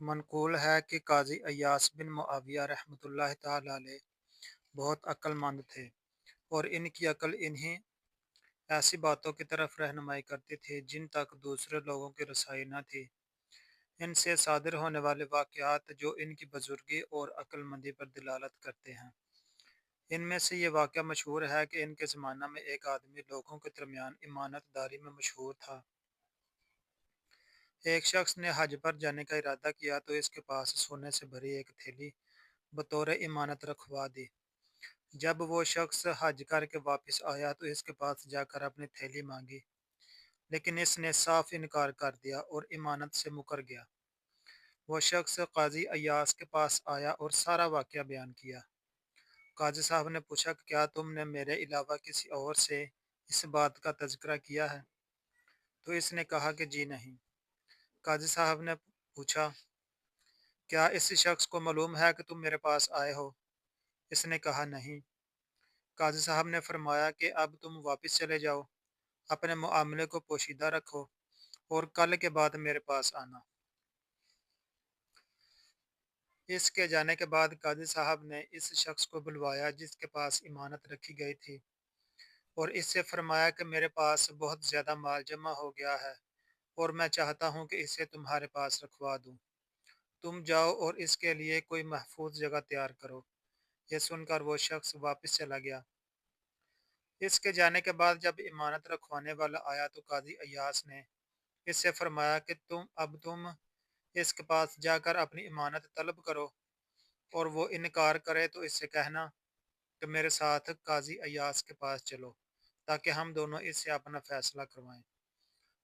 منقول ہے کہ قاضی ایاس بن معاویہ رحمۃ اللہ تعالی علیہ بہت عقل مند تھے، اور ان کی عقل انہیں ایسی باتوں کی طرف رہنمائی کرتی تھی جن تک دوسرے لوگوں کی رسائی نہ تھی۔ ان سے صادر ہونے والے واقعات جو ان کی بزرگی اور عقل مندی پر دلالت کرتے ہیں۔ ان میں سے یہ واقعہ مشہور ہے کہ ان کے زمانہ میں ایک آدمی لوگوں کے درمیان امانت داری میں مشہور تھا۔ ایک شخص نے حج پر جانے کا ارادہ کیا تو اس کے پاس سونے سے بھری ایک تھیلی بطور امانت رکھوا دی۔ جب وہ شخص حج کر کے واپس آیا تو اس کے پاس جا کر اپنی تھیلی مانگی، لیکن اس نے صاف انکار کر دیا اور امانت سے مکر گیا۔ وہ شخص قاضی ایاس کے پاس آیا اور سارا واقعہ بیان کیا۔ قاضی صاحب نے پوچھا کہ کیا تم نے میرے علاوہ کسی اور سے اس بات کا تذکرہ کیا ہے؟ تو اس نے کہا کہ جی نہیں۔ قاضی صاحب نے پوچھا، کیا اس شخص کو معلوم ہے کہ تم میرے پاس آئے ہو؟ اس نے کہا نہیں۔ قاضی صاحب نے فرمایا کہ اب تم واپس چلے جاؤ، اپنے معاملے کو پوشیدہ رکھو اور کل کے بعد میرے پاس آنا۔ اس کے جانے کے بعد قاضی صاحب نے اس شخص کو بلوایا جس کے پاس امانت رکھی گئی تھی، اور اس سے فرمایا کہ میرے پاس بہت زیادہ مال جمع ہو گیا ہے اور میں چاہتا ہوں کہ اسے تمہارے پاس رکھوا دوں۔ تم جاؤ اور اس کے لیے کوئی محفوظ جگہ تیار کرو۔ یہ سن کر وہ شخص واپس چلا گیا۔ اس کے جانے کے بعد جب امانت رکھوانے والا آیا تو قاضی ایاس نے اس سے فرمایا کہ تم اس کے پاس جا کر اپنی امانت طلب کرو، اور وہ انکار کرے تو اس سے کہنا کہ میرے ساتھ قاضی ایاس کے پاس چلو تاکہ ہم دونوں اس سے اپنا فیصلہ کروائیں۔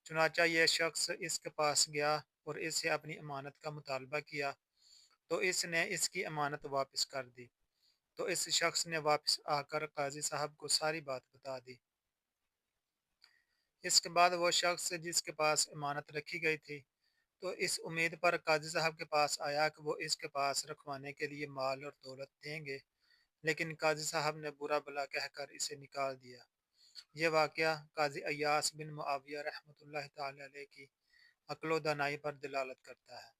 چنانچہ یہ شخص اس کے پاس گیا اور اس سے اپنی امانت کا مطالبہ کیا تو اس نے اس کی امانت واپس کر دی۔ تو اس شخص نے واپس آ کر قاضی صاحب کو ساری بات بتا دی۔ اس کے بعد وہ شخص جس کے پاس امانت رکھی گئی تھی تو اس امید پر قاضی صاحب کے پاس آیا کہ وہ اس کے پاس رکھوانے کے لیے مال اور دولت دیں گے، لیکن قاضی صاحب نے برا بھلا کہہ کر اسے نکال دیا۔ یہ واقعہ قاضی ایاس بن معاویہ رحمۃ اللہ تعالی علیہ کی عقل و دانائی پر دلالت کرتا ہے۔